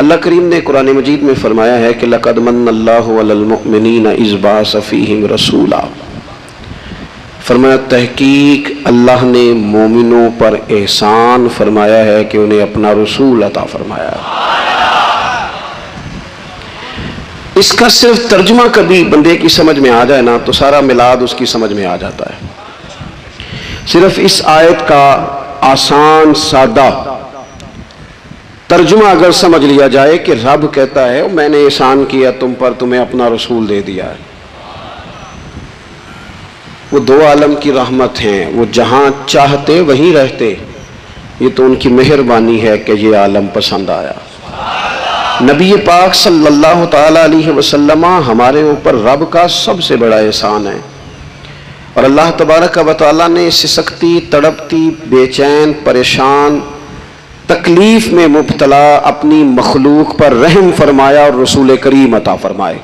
अल्लाह करीम ने कुरान मजीद में फरमाया है कि लक़द मन्नल्लाहु अलल मुअमिनीना इज़ बअस फ़ीहिम रसूला। फरमाया तहकीक अल्लाह ने मोमिनों पर एहसान फरमाया है कि उन्हें अपना रसूल अता फरमाया। इसका सिर्फ तर्जुमा कभी बंदे की समझ में आ जाए ना तो सारा मिलाद उसकी समझ में आ जाता है। सिर्फ इस आयत का आसान सादा तर्जुमा अगर समझ लिया जाए कि रब कहता है मैंने एहसान किया तुम पर, तुम्हें अपना रसूल दे दिया है। वो दो आलम की रहमत हैं, वो जहां चाहते वहीं रहते। ये तो उनकी मेहरबानी है कि ये आलम पसंद आया। नबी पाक सल्लल्लाहु ताला अलैहि वसल्लम हमारे ऊपर रब का सबसे बड़ा एहसान है। और अल्लाह तबारक व तआला ने सिसकती, तड़पती, बेचैन, परेशान, तकलीफ में मुब्तला अपनी मखलूक पर रहम फरमाया और रसूल करीम अता फरमाए।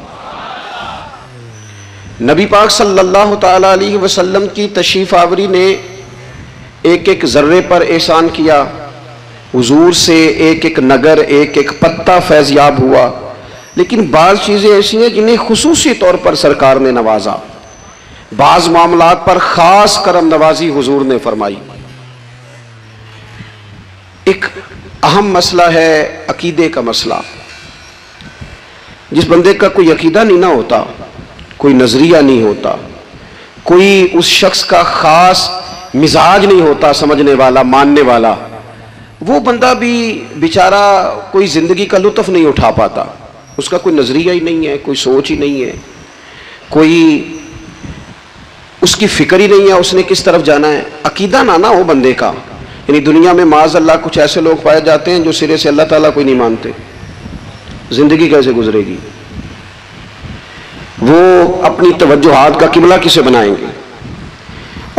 नबी पाक सल्लल्लाहु ताला अलैहि वसल्लम की तशरीफ आवरी ने एक एक जर्रे पर एहसान किया। हुजूर से एक एक नगर, एक एक पत्ता फैज़याब हुआ। लेकिन बाज़ चीज़ें ऐसी हैं जिन्हें खुसूसी तौर पर सरकार ने नवाजा। बाज़ मामलात पर ख़ास करम नवाजी हुजूर ने फरमाई। एक अहम मसला है अकीदे का मसला। जिस बंदे का कोई अकीदा नहीं ना होता, कोई नजरिया नहीं होता, कोई उस शख्स का खास मिजाज नहीं होता समझने वाला, मानने वाला, वो बंदा भी बेचारा कोई जिंदगी का लुत्फ नहीं उठा पाता। उसका कोई नजरिया ही नहीं है, कोई सोच ही नहीं है, कोई उसकी फिक्र ही नहीं है उसने किस तरफ जाना है। अकीदा ना हो बंदे का। यानी दुनिया में माज़ अल्लाह कुछ ऐसे लोग पाए जाते हैं जो सिरे से अल्लाह ताला कोई नहीं मानते। जिंदगी कैसे गुजरेगी? वो अपनी तवज्जुहात का किबला किसे बनाएंगे?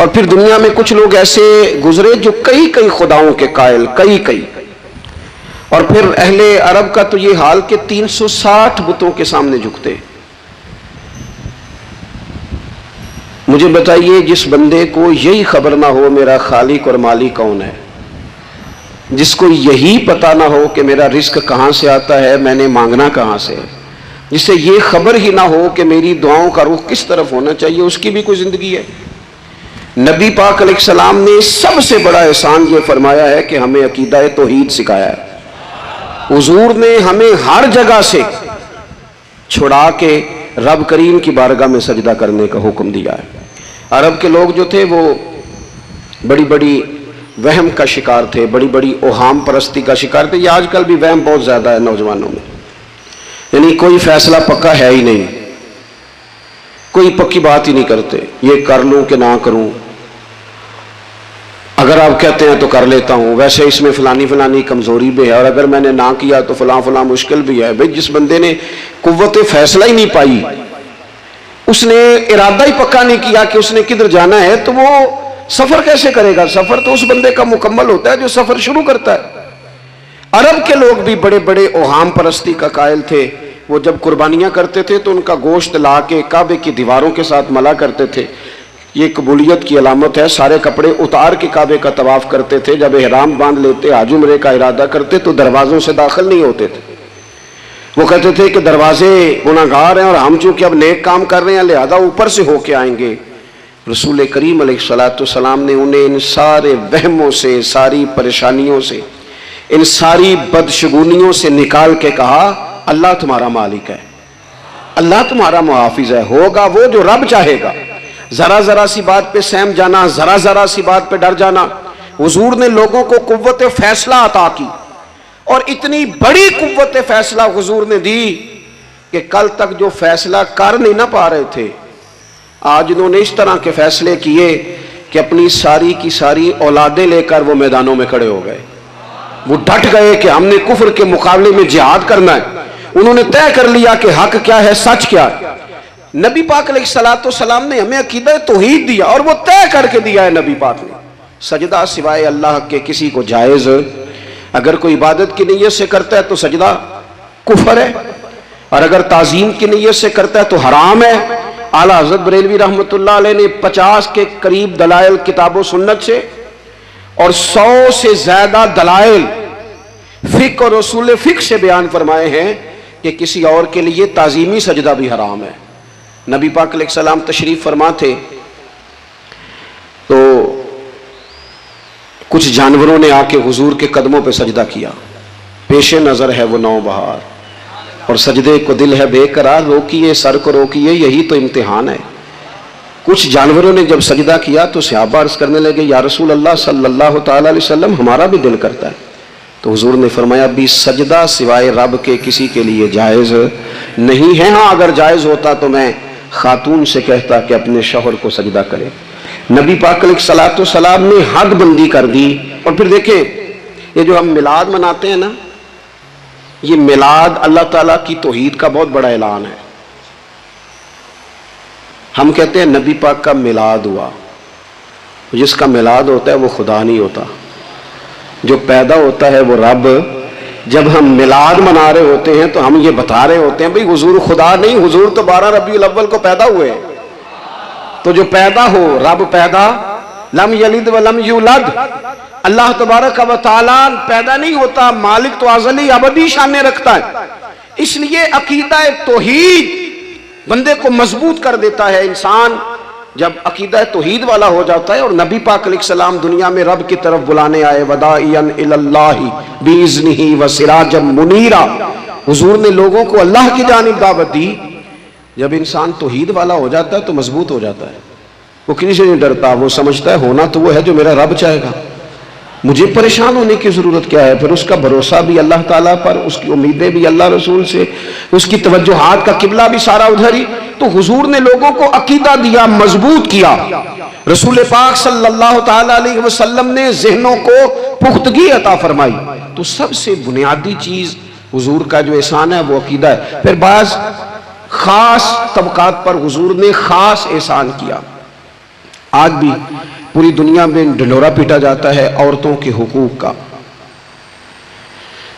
और फिर दुनिया में कुछ लोग ऐसे गुजरे जो कई कई खुदाओं के कायल, कई कई। और फिर अहले अरब का तो ये हाल कि 360 बुतों के सामने झुकते। मुझे बताइए, जिस बंदे को यही खबर ना हो मेरा खालिक और मालिक कौन है, जिसको यही पता ना हो कि मेरा रिस्क कहाँ से आता है, मैंने मांगना कहाँ से है, जिससे ये खबर ही ना हो कि मेरी दुआओं का रुख किस तरफ होना चाहिए, उसकी भी कोई जिंदगी है। नबी पाक अलैहिस्सलाम ने सबसे बड़ा एहसान ये फरमाया है कि हमें अकीदा तौहीद सिखाया है। हुजूर ने हमें हर जगह से छुड़ा के रब करीम की बारगाह में सजदा करने का हुक्म दिया है। अरब के लोग जो थे वो बड़ी बड़ी वहम का शिकार थे, बड़ी बड़ी ओहाम परस्ती का शिकार थे। ये आजकल भी वहम बहुत ज़्यादा है नौजवानों में। यानी कोई फैसला पक्का है ही नहीं, कोई पक्की बात ही नहीं करते, ये कर लूँ कि ना करूँ, अगर आप कहते हैं तो कर लेता हूँ, वैसे इसमें फलानी फलानी कमज़ोरी भी है, और अगर मैंने ना किया तो फलां फलां मुश्किल भी है। भाई जिस बंदे ने कुव्वत फैसला ही नहीं पाई, उसने इरादा ही पक्का नहीं किया कि उसने किधर जाना है, तो वो सफ़र कैसे करेगा? सफ़र तो उस बंदे का मुकम्मल होता है जो सफ़र शुरू करता है। अरब के लोग भी बड़े बड़े ओहाम परस्ती का कायल थे। वो जब कुर्बानियाँ करते थे तो उनका गोश्त ला के काबे की दीवारों के साथ मला करते थे। ये कबूलियत की अलामत है। सारे कपड़े उतार के काबे का तवाफ करते थे। जब एहराम बांध लेते, हज उम्रे का इरादा करते, तो दरवाज़ों से दाखिल नहीं होते थे। वो कहते थे कि दरवाजे गुनाहगार हैं और हम चूँकि अब नेक काम कर रहे हैं लिहाजा ऊपर से होके आएंगे। रसूल करीम अलैहिस्सलाम ने उन्हें इन सारे वहमों से, सारी परेशानियों से, इन सारी बदशगुनियों से निकाल के कहा अल्लाह तुम्हारा मालिक है, अल्लाह तुम्हारा मुहाफिज है, होगा वो जो रब चाहेगा। जरा जरा सी बात पे सहम जाना, जरा जरा सी बात पे डर जाना। हुजूर ने लोगों को कुव्वत फैसला अता की, और इतनी बड़ी कुव्वत फैसला हुजूर ने दी कि कल तक जो फैसला कर नहीं ना पा रहे थे, आज उन्होंने इस तरह के फैसले किए कि अपनी सारी की सारी औलादें लेकर वो मैदानों में खड़े हो गए। वो डट गए कि हमने कुफ्र के मुकाबले में जिहाद करना है। उन्होंने तय कर लिया कि हक क्या है, सच क्या है। नबी पाक अलैहिस्सलाम ने हमें अकीदा तौहीद दिया, और वो तय करके दिया है नबी पाक ने। सजदा सिवाय अल्लाह के किसी को जायज़, अगर कोई इबादत की नीयत से करता है तो सजदा कुफ्र है, और अगर ताज़ीम की नीयत से करता है तो हराम है। आला हज़रत बरेलवी रहमतुल्लाह अलैह ने 50 के करीब दलाइल किताब व सुन्नत से और 100 से ज्यादा दलाइल फिक और उसूल फिक से बयान फरमाए हैं कि किसी और के लिए ताजीमी सजदा भी हराम है। नबी पाक अलैहिस्सलाम तशरीफ फरमा थे तो कुछ जानवरों ने आके हुजूर के कदमों पे सजदा किया। पेशे नजर है वो नौबहार और सजदे को दिल है बेकरार, रोकिए सर को रोकिए, यही तो इम्तिहान है। कुछ जानवरों ने जब सजदा किया तो सहाबा अर्ज करने लगे, या रसूल अल्लाह सल्लल्लाहु तआला अलैहि वसल्लम, हमारा भी दिल करता है। तो हुजूर ने फरमाया, भी सजदा सिवाय रब के किसी के लिए जायज़ नहीं है। हाँ, अगर जायज़ होता तो मैं खातून से कहता कि अपने शौहर को सजदा करे। नबी पाक अलैहिस्सलाम ने हद बंदी कर दी। और फिर देखें, ये जो हम मिलाद मनाते हैं ना, ये मिलाद अल्लाह ताला की तौहीद का बहुत बड़ा ऐलान है। हम कहते हैं नबी पाक का मिलाद हुआ, जिसका मिलाद होता है वो खुदा नहीं होता, जो पैदा होता है वो रब। जब हम मिलाद मना रहे होते हैं तो हम ये बता रहे होते हैं भाई हुजूर खुदा नहीं, हुजूर तो 12 रबीउल अव्वल को पैदा हुए। तो जो पैदा हो, रब पैदा, लम यलिद व लम यूलद, अल्लाह तबारक व तआला पैदा नहीं होता, मालिक तो अज़ली अबदी शान रखता है। इसलिए अकीदा तौहीद बंदे को मजबूत कर देता है। इंसान जब अकीदा तौहीद वाला हो जाता है और नबी पाक अलैहिस्सलाम दुनिया में रब की तरफ बुलाने आए, वदाइयन इलल्लाहि बिइज़्निही व सिराजम मुनीरा, हुजूर ने लोगों को अल्लाह की जानिब दावत दी। जब इंसान तौहीद वाला हो जाता है तो मजबूत हो जाता है, वो किसी से नहीं डरता, वो समझता है होना तो वो है जो मेरा रब चाहेगा, मुझे परेशान होने की जरूरत क्या है। फिर उसका भरोसा भी अल्लाह ताला पर, उसकी उम्मीदें भी अल्लाह रसूल से, उसकी तवज्जुहात का किबला भी सारा उधर ही। तो हुजूर ने लोगों को अकीदा दिया, मजबूत किया। रसूल पाक सल्लल्लाहु ताला अलैहि वसल्लम ने ज़हनों को पुख्तगी अता फरमाई। तो सबसे बुनियादी चीज हुजूर का जो एहसान है वो अकीदा है। फिर बाज़ खास तबकात पर हुजूर ने खास एहसान किया। आज भी पूरी दुनिया में ढिंढोरा पीटा जाता है औरतों के हुकूक का,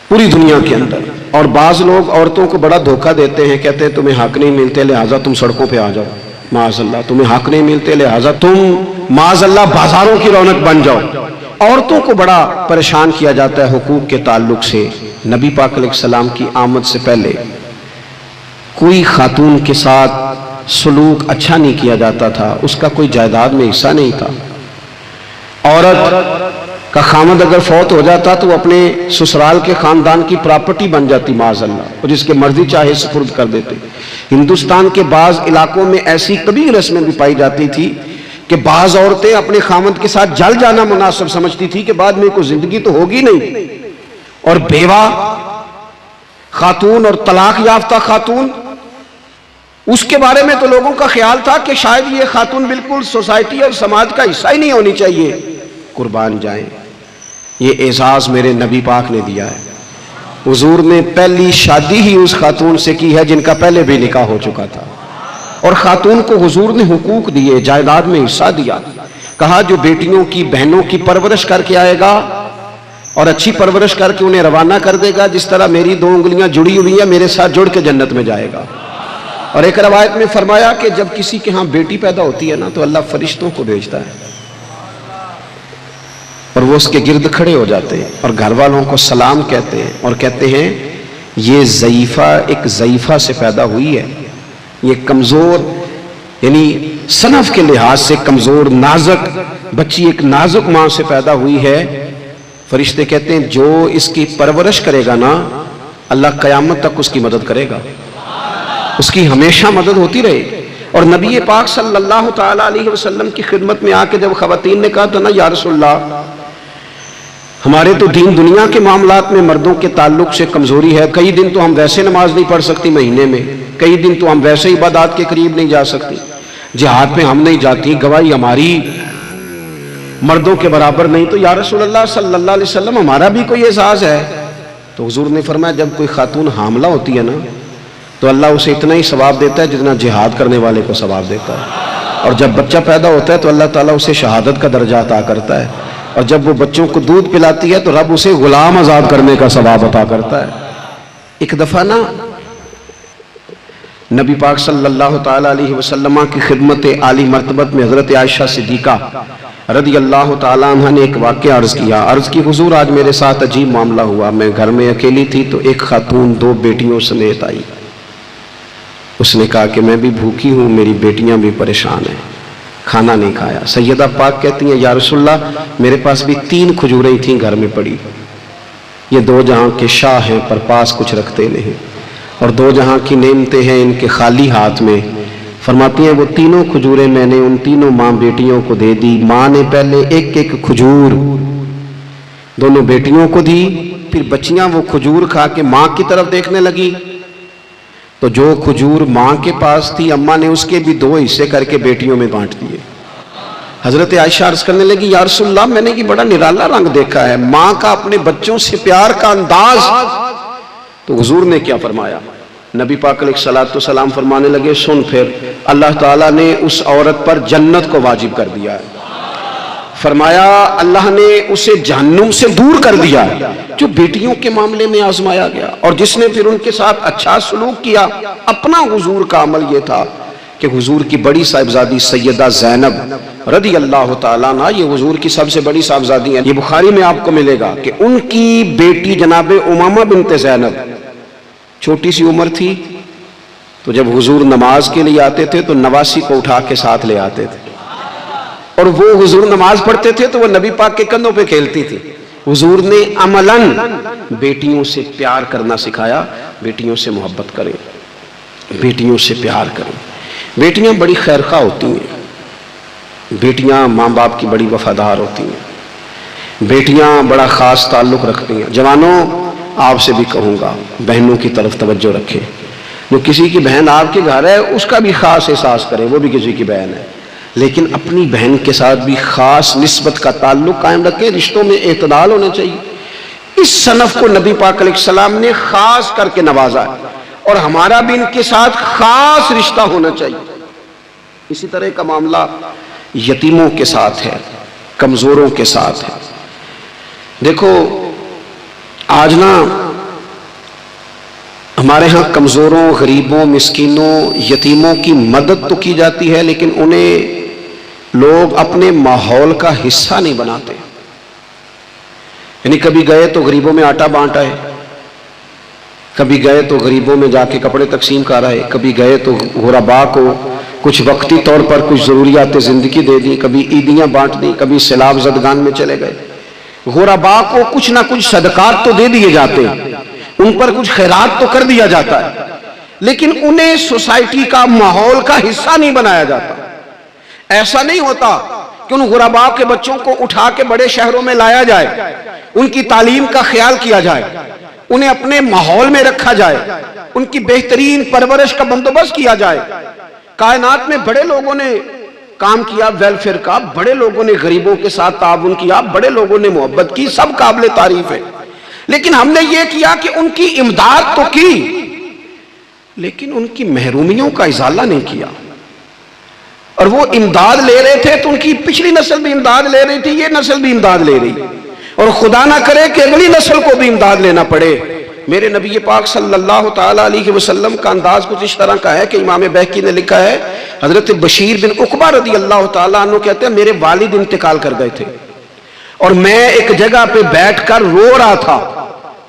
पूरी दुनिया के अंदर। और बाज लोग औरतों को बड़ा धोखा देते हैं, कहते हैं तुम्हें हक नहीं मिलते लिहाजा तुम सड़कों पे आ जाओ, माज़अल्लाह, तुम्हें हक नहीं मिलते लिहाजा तुम माज़अल्लाह बाजारों की रौनक बन जाओ। औरतों को बड़ा परेशान किया जाता है हुकूक के ताल्लुक से। नबी पाक अलैहिस्सलाम की आमद से पहले कोई खातून के साथ सलूक अच्छा नहीं किया जाता था, उसका कोई जायदाद में हिस्सा नहीं था। औरत का खामद अगर फौत हो जाता तो वो अपने ससुराल के खानदान की प्रॉपर्टी बन जाती माज़अल्लाह, और जिसके मर्जी चाहे सुपुर्द कर देते। हिंदुस्तान के बाज इलाकों में ऐसी कभी रस्में भी पाई जाती थी कि बाज औरतें अपने खामद के साथ जल जाना मुनासिब समझती थी कि बाद में कोई जिंदगी तो होगी नहीं। और बेवा खातून और तलाक याफ्ता खातून, उसके बारे में तो लोगों का ख्याल था कि शायद ये खातून बिल्कुल सोसाइटी और समाज का हिस्सा ही नहीं होनी चाहिए। कुर्बान जाएं, ये एजाज मेरे नबी पाक ने दिया है। हुजूर ने पहली शादी ही उस खातून से की है जिनका पहले भी निकाह हो चुका था, और खातून को हुजूर ने हुकूक दिए, जायदाद में हिस्सा दिया। कहा जो बेटियों की बहनों की परवरिश करके आएगा और अच्छी परवरिश करके उन्हें रवाना कर देगा, जिस तरह मेरी 2 उंगलियां जुड़ी हुई हैं मेरे साथ जुड़ के जन्नत में जाएगा। और एक रवायत में फरमाया कि जब किसी के यहाँ बेटी पैदा होती है ना तो अल्लाह फरिश्तों को भेजता है और वो उसके गिर्द खड़े हो जाते हैं और घर वालों को सलाम कहते हैं और कहते हैं ये ज़ईफ़ा एक ज़ईफ़ा से पैदा हुई है, ये कमज़ोर यानी सनफ के लिहाज से कमज़ोर नाजुक बच्ची एक नाजुक माँ से पैदा हुई है। फरिश्ते कहते हैं जो इसकी परवरिश करेगा ना अल्लाह क़यामत तक उसकी मदद करेगा, उसकी हमेशा मदद होती रहेगी। और नबी पाक सल्लल्लाहु ताला अलैहि वसल्लम की खिदमत में आके जब ख़वातीन ने कहा था ना, या रसूलल्लाह हमारे तो दीन दुनिया के मामलात में मर्दों के ताल्लुक से कमज़ोरी है, कई दिन तो हम वैसे नमाज नहीं पढ़ सकती महीने में, कई दिन तो हम वैसे इबादत के करीब नहीं जा सकती, जिहाद में हम नहीं जाती, गवाही हमारी मर्दों के बराबर नहीं, तो या रसूलल्लाह सल्लल्लाहु अलैहि वसल्लम हमारा भी कोई एजाज़ है। तो हुजूर ने फरमाया जब कोई खातून हामला होती है ना तो अल्लाह उसे इतना ही सवाब देता है जितना जिहाद करने वाले को सवाब देता है, और जब बच्चा पैदा होता है तो अल्लाह ताला उसे शहादत का दर्जा अता करता है, और जब वो बच्चों को दूध पिलाती है तो रब उसे गुलाम आज़ाद करने का सवाब अता करता है। एक दफ़ा ना नबी पाक सल्लल्लाहु ताला अलैहि वसल्लम की खिदमत आली मर्तबत में हज़रत आयशा सिद्दीक़ा रदी अल्लाह ताला अन्हा ने एक वाक़या अर्ज़ किया। अर्ज़ की हुजूर आज मेरे साथ अजीब मामला हुआ। मैं घर में अकेली थी तो एक खातून 2 बेटियों समेत आई। उसने कहा कि मैं भी भूखी हूँ, मेरी बेटियां भी परेशान हैं, खाना नहीं खाया। सैयदा पाक कहती हैं या रसूलल्लाह मेरे पास भी 3 खजूरें थीं घर में पड़ी। ये 2 जहां के शाह हैं पर पास कुछ रखते नहीं, और 2 जहां की नेमतें हैं इनके खाली हाथ में। फरमाती हैं वो 3 खजूरें मैंने उन 3 माँ बेटियों को दे दी। माँ ने पहले एक एक खजूर दोनों बेटियों को दी, फिर बच्चियां वो खजूर खा के माँ की तरफ देखने लगी तो जो खजूर माँ के पास थी अम्मा ने उसके भी 2 हिस्से करके बेटियों में बांट दिए। हजरत आयशा अर्ज करने लगी या रसूलल्लाह मैंने कि बड़ा निराला रंग देखा है, माँ का अपने बच्चों से प्यार का अंदाज। तो हुजूर ने क्या फरमाया? नबी पाक अलैहिस्सलाम फरमाने लगे सुन, फिर अल्लाह ताला ने उस औरत पर जन्नत को वाजिब कर दिया है। फरमाया अल्लाह ने उसे जहन्नुम से दूर कर दिया जो बेटियों के मामले में आजमाया गया, और जिसने फिर उनके साथ अच्छा सलूक किया। अपना हुजूर का अमल यह था कि हुजूर की बड़ी साहिबजादी सैयदा ज़ैनब रदी अल्लाह ताला अन्हा, ये हुजूर की सबसे बड़ी साहिबजादी हैं। ये बुखारी में आपको मिलेगा कि उनकी बेटी जनाब उमामा बिनते ज़ैनब छोटी सी उम्र थी, तो जब हुजूर नमाज के लिए आते थे तो नवासी को उठा के साथ ले आते थे, और वो हुजूर नमाज पढ़ते थे तो वो नबी पाक के कंधों पे खेलती थी। हुजूर ने अमलन बेटियों से प्यार करना सिखाया। बेटियों से मोहब्बत करें, बेटियों से प्यार करें। बेटियां बड़ी खैरखा होती हैं, बेटियां माँ बाप की बड़ी वफादार होती हैं, बेटियां बड़ा ख़ास ताल्लुक़ रखती हैं। जवानों आपसे भी कहूँगा बहनों की तरफ तवज्जो रखें। जो किसी की बहन आपके घर है उसका भी ख़ास एहसास करें, वो भी किसी की बहन है, लेकिन अपनी बहन के साथ भी ख़ास निस्बत का ताल्लुक़ कायम रखें। रिश्तों में एतदाल होना चाहिए। इस सनफ़ को नबी पाक अलैहिस्सलाम ने ख़ास करके नवाजा है, और हमारा भी इनके साथ ख़ास रिश्ता होना चाहिए। इसी तरह का मामला यतीमों के साथ है, कमज़ोरों के साथ है। देखो आज ना हमारे यहाँ कमज़ोरों, गरीबों, मिस्कीनों, यतीमों की मदद तो की जाती है, लेकिन उन्हें लोग अपने माहौल का हिस्सा नहीं बनाते। यानी कभी गए तो गरीबों में आटा बांटा है, कभी गए तो गरीबों में जाके कपड़े तकसीम कर रहे, कभी गए तो गुरबा को कुछ वक्ती तौर पर कुछ ज़रूरियात ज़िंदगी दे दी, कभी ईदियाँ बांट दी, कभी सैलाब ज़दगान में चले गए। गुरबा को कुछ ना कुछ सदकात तो दे दिए जाते हैं, उन पर कुछ खैरात तो कर दिया जाता है, लेकिन उन्हें सोसाइटी का माहौल का हिस्सा नहीं बनाया जाता। ऐसा नहीं होता कि उन गुरबा के बच्चों को उठा के बड़े शहरों में लाया जाए, उनकी तालीम का ख्याल किया जाए, उन्हें अपने माहौल में रखा जाए, उनकी बेहतरीन परवरिश का बंदोबस्त किया जाए। कायनात में बड़े लोगों ने काम किया वेलफेयर का, बड़े लोगों ने गरीबों के साथ ताउन किया, बड़े लोगों ने मोहब्बत की, सब काबिल तारीफ है। लेकिन हमने ये किया कि उनकी इमदाद तो की, लेकिन उनकी महरूमियों का इजाला नहीं किया। और वो इमदाद ले रहे थे तो उनकी पिछली नस्ल भी इमदाद ले रही थी, ये नस्ल भी इमदाद ले रही, और खुदा ना करे कि अगली नस्ल को भी इमदाद लेना पड़े। मेरे नबी पाक सल्लल्लाहु ताला अलैहि वसल्लम का अंदाज कुछ इस तरह का है कि इमाम बैहकी ने लिखा है, हजरत बशीर बिन उकबा रदी अल्लाह ताला अन्हु कहते हैं मेरे वालिद इंतकाल कर गए थे और मैं एक जगह पे बैठकर रो रहा था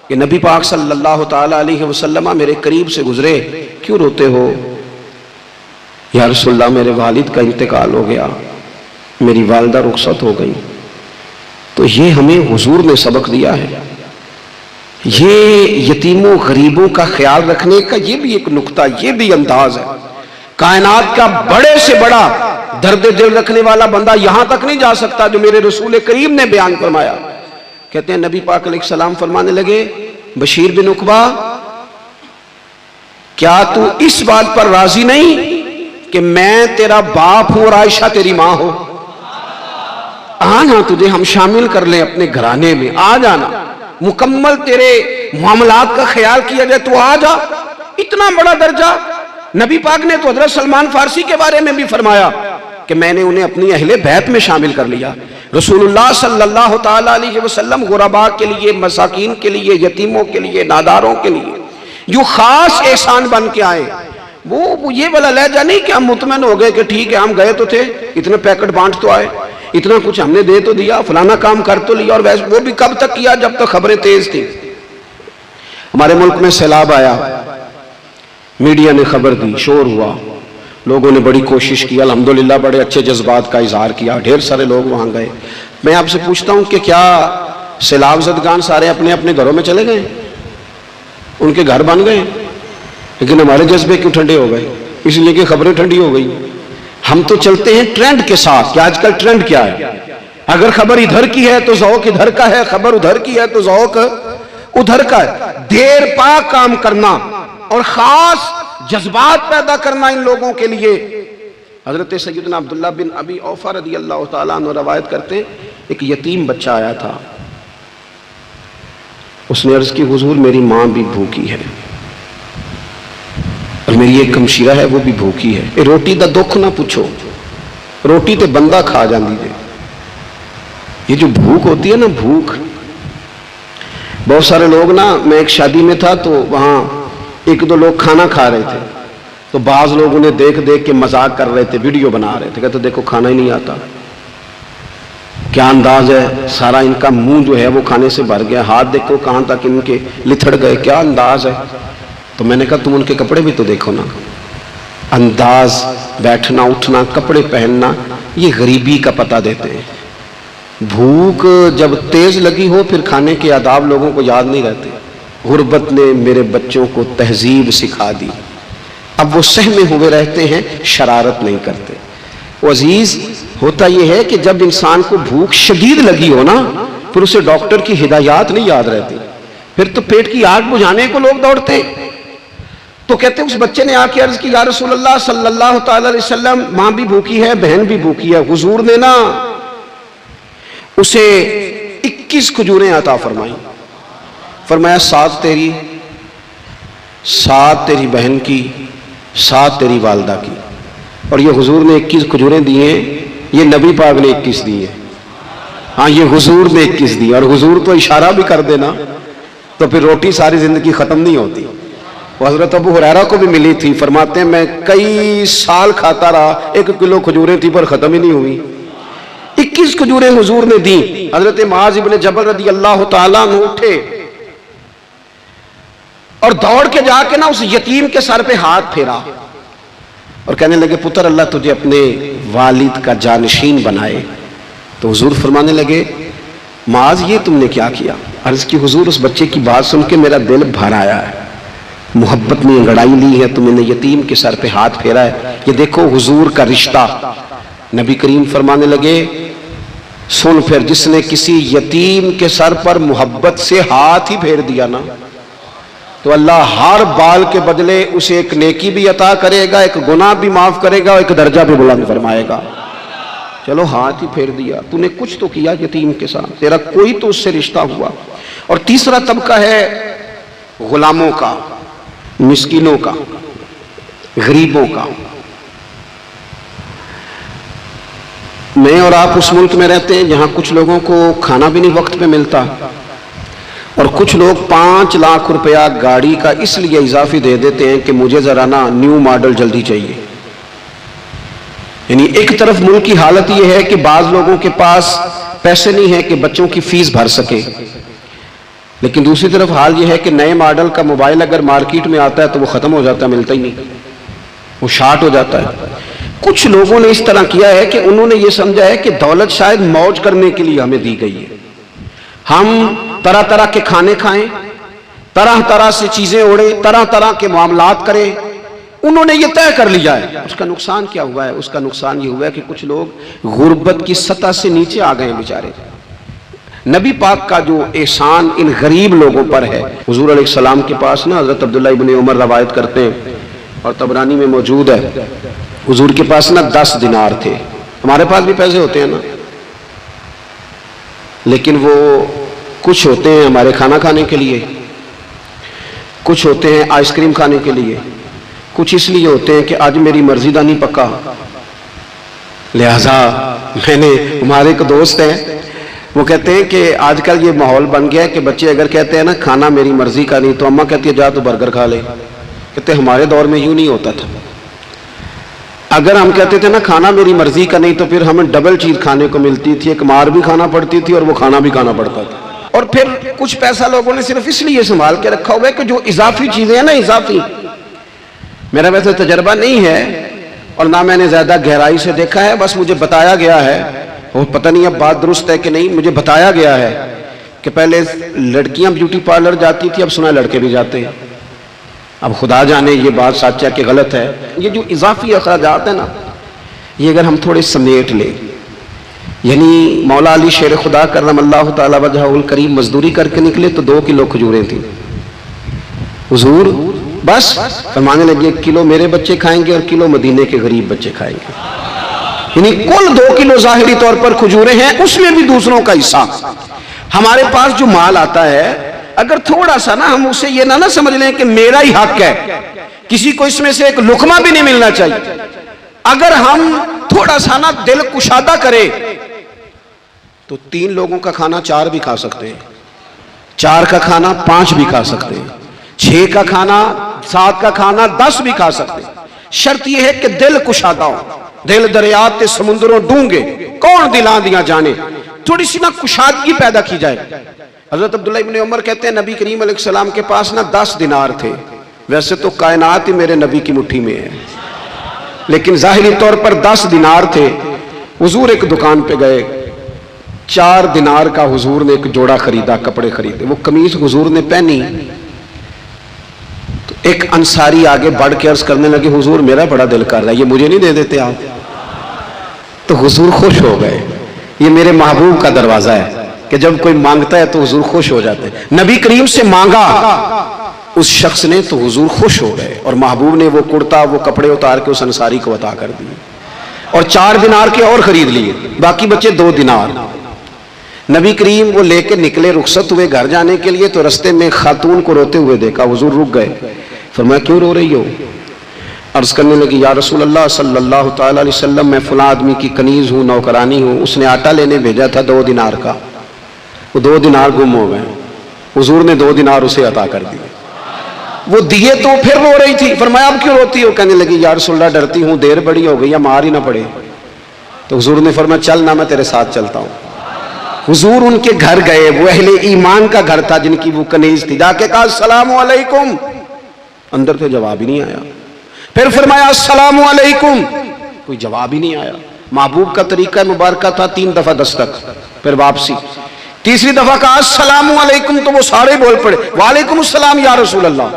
कि नबी पाक सल्लल्लाहु ताला अलैहि वसल्लम मेरे करीब से गुजरे, क्यों रोते हो? या रसूलल्लाह मेरे वालिद का इंतकाल हो गया, मेरी वालिदा रुखसत हो गई। तो ये हमें हुजूर ने सबक दिया है। ये यतीमों गरीबों का ख्याल रखने का ये भी एक नुक्ता, ये भी अंदाज है। कायनात का बड़े से बड़ा दर्द दिल रखने वाला बंदा यहां तक नहीं जा सकता जो मेरे रसूल करीम ने बयान फरमाया। कहते हैं नबी पाक अलैहिस्सलाम फरमाने लगे, बशीर बिन उकबा क्या तू इस बात पर राजी नहीं कि मैं तेरा बाप हूं और आयशा तेरी मां हो? आना तुझे हम शामिल कर ले अपने घराने में, आ जाना, मुकम्मल तेरे मामलात का ख्याल किया जाए, तू आ जा। इतना बड़ा दर्जा। नबी पाक ने तो हजरत सलमान फारसी के बारे में भी फरमाया कि मैंने उन्हें अपनी अहले बैत में शामिल कर लिया। रसूलुल्लाह सल्लल्लाहु ताला अलैहि वसल्लम गुरबा के लिए, मसाकीन के लिए, यतीमों के लिए, नादारों के लिए जो खास एहसान बन के आए, वो ये वाला लहजा नहीं कि हम मुतमईन हो गए कि ठीक है हम गए तो थे, इतने पैकेट बांट तो आए, इतना कुछ हमने दे तो दिया, फलाना काम कर तो लिया, और वैसे वो भी कब तक किया जब तक खबरें तेज थी। हमारे मुल्क में सैलाब आया, मीडिया ने खबर दी, शोर हुआ, लोगों ने बड़ी कोशिश की, अल्हम्दुलिल्लाह बड़े अच्छे जज्बात का इजहार किया, ढेर सारे लोग वहां गए। मैं आपसे पूछता हूं कि क्या सैलाब ज़दगान सारे अपने अपने घरों में चले गए? उनके घर बन गए? लेकिन हमारे जज्बे क्यों ठंडे हो गए? इसलिए कि खबरें ठंडी हो गई। हम तो चलते हैं ट्रेंड के साथ कि आजकल ट्रेंड क्या है। अगर खबर इधर की है तो ज़ौक़ इधर का है, खबर उधर की है तो ज़ौक़ उधर का है। देर पा काम करना और खास जज्बात पैदा करना इन लोगों के लिए। हजरत सैयदना अब्दुल्लाह बिन अबी औफा रदियल्लाहु ताला अन्हु रवायत करते हैं, एक यतीम बच्चा आया था, उसने अर्ज की हुजूर मेरी माँ भी भूखी है और मेरी एक कमशीरा है वो भी भूखी है, रोटी दा दुख ना पूछो, रोटी तो बंदा खा जाती है। ये जो भूख होती है ना, भूख, बहुत सारे लोग ना, मैं एक शादी में था तो वहां एक दो लोग खाना खा रहे थे, तो बाज लोग उन्हें देख देख के मजाक कर रहे थे, वीडियो बना रहे थे, कहते देखो खाना ही नहीं आता, क्या अंदाज है, सारा इनका मुंह जो है वो खाने से भर गया, हाथ देखो कहां तक इनके लिथड़ गए, क्या अंदाज है। तो मैंने कहा तुम उनके कपड़े भी तो देखो ना, अंदाज, बैठना उठना, कपड़े पहनना, ये गरीबी का पता देते हैं। भूख जब तेज लगी हो फिर खाने के आदाब लोगों को याद नहीं रहते। गुर्बत ने मेरे बच्चों को तहजीब सिखा दी, अब वो सहमे हुए रहते हैं, शरारत नहीं करते। वो अजीज, होता यह है कि जब इंसान को भूख शदीद लगी हो ना, फिर उसे डॉक्टर की हिदायत नहीं याद रहती, फिर तो पेट की आग बुझाने को लोग दौड़ते। तो कहते उस बच्चे ने आके अर्ज की, या रसूल अल्लाह सल्लल्लाहु अलैहि वसल्लम, मां भी भूखी है, बहन भी भूखी है। हुजूर ने ना उसे 21 खजूरें अता फरमाई, फरमाया 7 तेरी, 7 तेरी बहन की, 7 तेरी वालदा की। और ये हुजूर ने 21 खजूरें दी हैं, ये नबी पाक ने 21 दी है। हाँ, ये हुजूर ने 21 दी, और हुजूर तो इशारा भी कर देना तो फिर रोटी सारी जिंदगी खत्म नहीं होती। वो हजरत अबू हुरैरा को भी मिली थी, फरमाते हैं मैं कई साल खाता रहा, 1 किलो खजूरें थी पर खत्म ही नहीं हुई। 21 खजूरें हुजूर ने दी। हजरत मुआज़ इब्न जबल रदी अल्लाह ताला अन्हु उठे और दौड़ के जाके ना उस यतीम के सर पे हाथ फेरा और कहने लगे, पुत्र अल्लाह तुझे अपने वालिद का जानशीन बनाए। तो हुजूर फरमाने लगे, मुआज़ ये तुमने क्या किया? अर्ज की हुजूर, उस बच्चे की बात सुन के मेरा दिल भर आया है, मोहब्बत में अंगड़ाई ली है, तुमने यतीम के सर पे हाथ फेरा है, ये देखो हुजूर का रिश्ता। नबी करीम फरमाने लगे, सुन, फिर जिसने किसी यतीम के सर पर मोहब्बत से हाथ ही फेर दिया ना, तो अल्लाह हर बाल के बदले उसे एक नेकी भी अता करेगा, एक गुनाह भी माफ करेगा और एक दर्जा भी बुलंद फरमाएगा। चलो हाथ ही फेर दिया, तूने कुछ तो किया यतीम के साथ, तेरा कोई तो उससे रिश्ता हुआ। और तीसरा तबका है गुलामों का, मिस्कीनों का, गरीबों का। मैं और आप उस मुल्क में रहते हैं जहां कुछ लोगों को खाना भी नहीं वक्त पे मिलता, और कुछ लोग 5 लाख रुपया गाड़ी का इसलिए इजाफी दे देते हैं कि मुझे जरा ना न्यू मॉडल जल्दी चाहिए। यानी एक तरफ मुल्क की हालत यह है कि बाज लोगों के पास पैसे नहीं है कि बच्चों की फीस भर सके, लेकिन दूसरी तरफ हाल यह है कि नए मॉडल का मोबाइल अगर मार्केट में आता है तो वो खत्म हो जाता है, मिलता ही नहीं, वो शार्ट हो जाता है। कुछ लोगों ने इस तरह किया है कि उन्होंने ये समझा है कि दौलत शायद मौज करने के लिए हमें दी गई है, हम तरह तरह के खाने खाएं, तरह तरह से चीजें ओढ़े, तरह तरह के मामलात करें। उन्होंने ये तय कर लिया है। उसका नुकसान क्या हुआ है? उसका नुकसान ये हुआ है कि कुछ लोग गुर्बत की सतह से नीचे आ गए हैं बेचारे। नबी पाक का जो एहसान इन गरीब लोगों पर है, हुजूर अलैहिस्सलाम के पास ना हजरत अब्दुल्लाह इब्न उमर रवायत करते हैं और तबरानी में मौजूद है, हुजूर के पास ना 10 दिनार थे। हमारे पास भी पैसे होते हैं ना, लेकिन वो कुछ होते हैं हमारे खाना खाने के लिए, कुछ होते हैं आइसक्रीम खाने के लिए, कुछ इसलिए होते हैं कि आज मेरी मर्जी का नहीं पक्का, लिहाजा मैंने, हमारे एक दोस्त हैं वो कहते हैं कि आजकल ये माहौल बन गया है कि बच्चे अगर कहते हैं ना खाना मेरी मर्जी का नहीं, तो अम्मा कहती है जा तो बर्गर खा ले। कहते हमारे दौर में यूं नहीं होता था, अगर हम कहते थे ना खाना मेरी मर्जी का नहीं, तो फिर हमें डबल चीज खाने को मिलती थी, एक मार भी खाना पड़ती थी और वो खाना भी खाना पड़ता था। और फिर कुछ पैसा लोगों ने सिर्फ इसलिए संभाल के रखा हुआ है कि जो इजाफी चीजें हैं ना, इजाफी, मेरा वैसे तजर्बा नहीं है और ना मैंने ज्यादा गहराई से देखा है, बस मुझे बताया गया है, और पता नहीं अब बात दुरुस्त है कि नहीं, मुझे बताया गया है कि पहले लड़कियां ब्यूटी पार्लर जाती थी, अब सुना लड़के भी जाते हैं। अब खुदा जाने ये बात सच है कि गलत है। ये जो इजाफी अखराजात है ना, ये अगर हम थोड़े समेट लें, यानी मौला अली शेर खुदा करमल्लाहु तआला वजहुल करीम मजदूरी करके निकले तो 2 किलो खजूरें थी। हुजूर बस फरमाने लगे, किलो मेरे बच्चे खाएंगे और किलो मदीने के गरीब बच्चे खाएंगे, यानी कुल 2 किलो जाहिरी तौर पर खजूरें हैं, उसमें भी दूसरों का हिस्सा। हमारे पास जो माल आता है, अगर थोड़ा सा ना हम उसे ये ना समझ लें कि मेरा ही हक है, किसी को इसमें से एक लुकमा भी नहीं मिलना चाहिए। अगर हम थोड़ा सा ना दिल कुशादा करें तो 3 लोगों का खाना 4 भी खा सकते हैं, 4 का खाना 5 भी खा सकते हैं, 6 का खाना 7 का खाना 10 भी खा सकते हैं। शर्त यह है कि दिल कुशादा हो। दिल दरियात ते समुद्रों डूंगे, कौन दिला दिया जाने, थोड़ी सी ना कुशादगी पैदा की जाए। हजरत अब्दुल्लाह इब्न उमर कहते हैं, नबी करीम अलैहिस्सलाम के पास ना 10 दिनार थे। वैसे तो कायनात ही मेरे नबी की मुट्ठी में है, लेकिन जाहिरी तौर पर 10 दिनार थे। हुजूर एक दुकान पे गए, 4 दिनार का हुजूर ने एक जोड़ा खरीदा, कपड़े खरीदे। वो कमीज हुजूर ने पहनी तो एक अंसारी आगे बढ़ के अर्ज करने लगे, हुजूर मेरा बड़ा दिल कर रहा है, ये मुझे नहीं दे देते आप? तो हुजूर खुश हो गए। ये मेरे महबूब का दरवाजा है कि जब कोई मांगता है तो हुजूर खुश हो जाते हैं। नबी करीम से मांगा उस शख्स ने तो हुजूर खुश हो गए, और महबूब ने वो कुर्ता, वो कपड़े उतार के उस अंसारी को अता कर दिए, और 4 दिनार के और खरीद लिए, बाकी बचे 2 दिनार। नबी करीम वो लेके निकले, रुखसत हुए घर जाने के लिए, तो रास्ते में खातून को रोते हुए देखा। हुजूर रुक गए, फरमाया क्यों रो रही हो? अर्ज करने लगी, या रसूल अल्लाह सल्लल्लाहु तआला अलैहि वसल्लम, मैं फला आदमी की कनीज हूँ, नौकरानी हूँ, उसने आटा लेने भेजा था 2 दिनार का, वो 2 दिनार गुम हो गए। हुजूर ने 2 दिनार उसे अता कर दिए। वो दिए तो फिर रो रही थी। फरमाया अब क्यों रोती हो? कहने लगी, या रसूल अल्लाह डरती हूँ देर बड़ी हो गई या मार ही ना पड़े। तो हुजूर ने फरमाया चल ना, मैं तेरे साथ चलता हूँ। हुजूर उनके घर गए, वो अहले ईमान का घर था जिनकी वो कनीज थी। जाके कहा अस्सलामु अलैकुम, अंदर से जवाब ही नहीं आया। फिर फरमाया अस्सलामु अलैकुम, कोई जवाब ही नहीं आया। महबूब का तरीका मुबारक था 3 दफा दस्तक, फिर वापसी। तीसरी दफा कहा अस्सलामु अलैकुम, तो वो सारे बोल पड़े वालेकुम अस्सलाम या रसूल अल्लाह,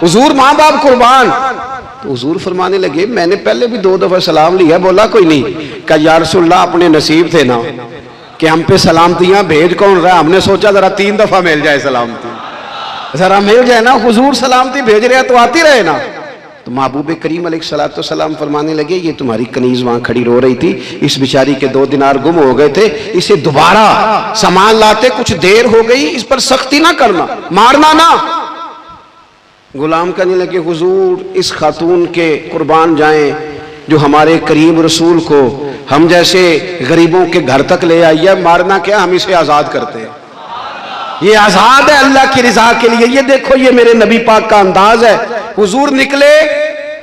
हुजूर माँ बाप कुर्बान। तो हुजूर फरमाने लगे, मैंने पहले भी 2 दफा सलाम लिया, बोला कोई नहीं। कहा या रसूल अल्लाह, अपने नसीब थे ना कि हम पे सलामतियां भेज कौन रहा, हमने सोचा जरा 3 दफा मिल जाए सलामती, जरा मिल जाए ना, हुजूर सलामती भेज रहे हैं तो आती रहे ना। तो महबूब करीम अलैहिस्सलाम फरमाने लगे, ये तुम्हारी कनीज वहां खड़ी रो रही थी, इस बेचारी के 2 दिनार गुम हो गए थे, इसे दोबारा सामान लाते कुछ देर हो गई, इस पर सख्ती ना करना, मारना ना। गुलाम कहने लगे, हुजूर इस खातून के कुर्बान जाएं जो हमारे करीम रसूल को हम जैसे गरीबों के घर तक ले आई है, मारना क्या, हम इसे आजाद करते हैं, ये आजाद है अल्लाह की रिजा के लिए। ये देखो, ये मेरे नबी पाक का अंदाज है। हुजूर निकले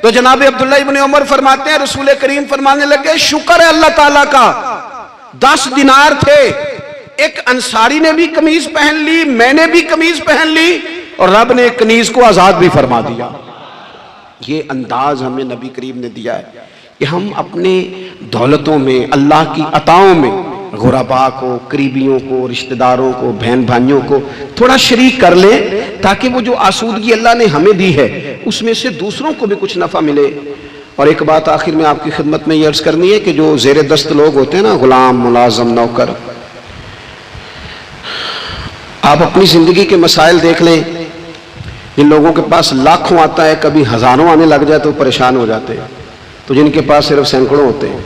तो जनाब अब्दुल्लाह इब्न उमर फरमाते हैं, रसूल करीम फरमाने लगे, शुक्र है अल्लाह ताला का, 10 दिनार थे, एक अंसारी ने भी कमीज पहन ली, मैंने भी कमीज पहन ली, और रब ने कनीज को आजाद भी फरमा दिया। ये अंदाज हमें नबी करीम ने दिया है कि हम अपने दौलतों में, अल्लाह की अताओं में गुरबा को, करीबियों को, रिश्तेदारों को, बहन भाइयों को थोड़ा शरीक कर ले, ताकि वो जो आसूदगी अल्लाह ने हमें दी है उसमें से दूसरों को भी कुछ नफा मिले। और एक बात आखिर में आपकी खिदमत में ये अर्ज करनी है कि जो जेर दस्त लोग होते हैं ना, गुलाम, मुलाजम, नौकर, आप अपनी जिंदगी के मसाइल देख लें। जिन लोगों के पास लाखों आता है, कभी हजारों आने लग जाए तो परेशान हो जाते हैं, तो जिनके पास सिर्फ सैकड़ों होते हैं,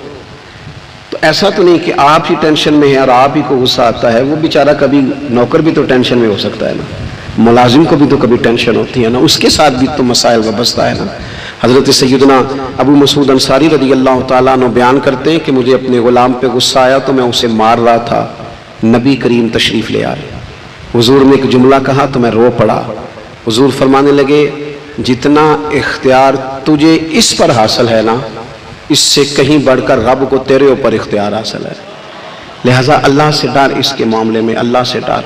तो ऐसा तो नहीं कि आप ही टेंशन में है और आप ही को गुस्सा आता है, वो बेचारा कभी नौकर भी तो टेंशन में हो सकता है ना, मुलाजिम को भी तो कभी टेंशन होती है ना, उसके साथ भी तो मसाइल वाबस्ता है ना। हजरत सैयदना अबू मसूद अंसारी रज़ी अल्लाह तआला अन्हु बयान करते हैं कि मुझे अपने गुलाम पे गुस्सा आया तो मैं उसे मार रहा था, नबी करीम तशरीफ ले आए, हुजूर ने एक जुमला कहा तो मैं रो पड़ा। हुजूर फरमाने लगे, जितना इख्तियार तुझे इस पर हासिल है ना, इससे कहीं बढ़कर रब को तेरे ऊपर इख्तियार हासिल है। लिहाजा अल्लाह से डर, इसके मामले में अल्लाह से डर।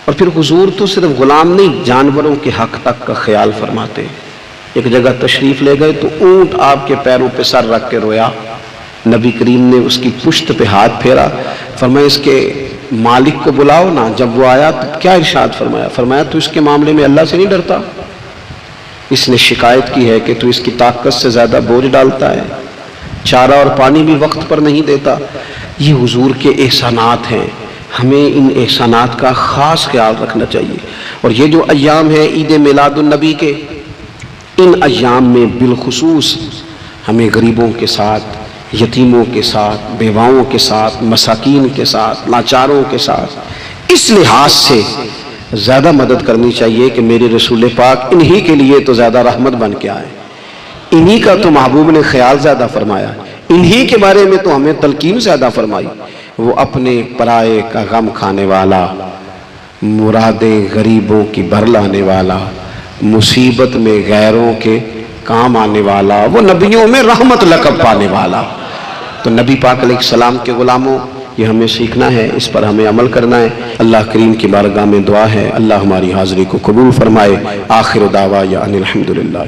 और फिर हुजूर तो सिर्फ गुलाम नहीं, जानवरों के हक तक का ख्याल फरमाते। एक जगह तशरीफ ले गए तो ऊंट आपके पैरों पे सर रख के रोया। नबी करीम ने उसकी पुश्त पे हाथ फेरा, फरमाया इसके मालिक को बुलाओ ना। जब वो आया तो क्या इरशाद फरमाया? फरमाया तो इसके मामले में अल्लाह से नहीं डरता। इसने शिकायत की है कि तू इसकी ताकत से ज्यादा बोझ डालता है, चारा और पानी भी वक्त पर नहीं देता। ये हुजूर के एहसानात हैं, हमें इन एहसानात का खास ख्याल रखना चाहिए। और ये जो अय्याम है ईद मिलादुन नबी के, इन अय्याम में बिलखुसूस हमें गरीबों के साथ, यतीमों के साथ, बेवाओं के साथ, मसाकीन के साथ, लाचारों के साथ इस लिहाज से ज़्यादा मदद करनी चाहिए कि मेरे रसूल पाक इन्हीं के लिए तो ज़्यादा रहमत बन के आए, इन्हीं का तो महबूब ने ख्याल ज़्यादा फरमाया, इन्हीं के बारे में तो हमें तलकीन ज़्यादा फरमाई। वो अपने पराए का गम खाने वाला, मुरादें गरीबों की भर लाने वाला, मुसीबत में गैरों के काम आने वाला, वो नबियों में रहमत लक़ब पाने वाला। तो नबी पाक अलैहिस्सलाम के गुलामों, ये हमें सीखना है, इस पर हमें अमल करना है। अल्लाह करीम की बारगाह में दुआ है, अल्लाह हमारी हाज़िरी को कबूल फरमाए। आखिर दावा या अनिल हम्दुलिल्लाह।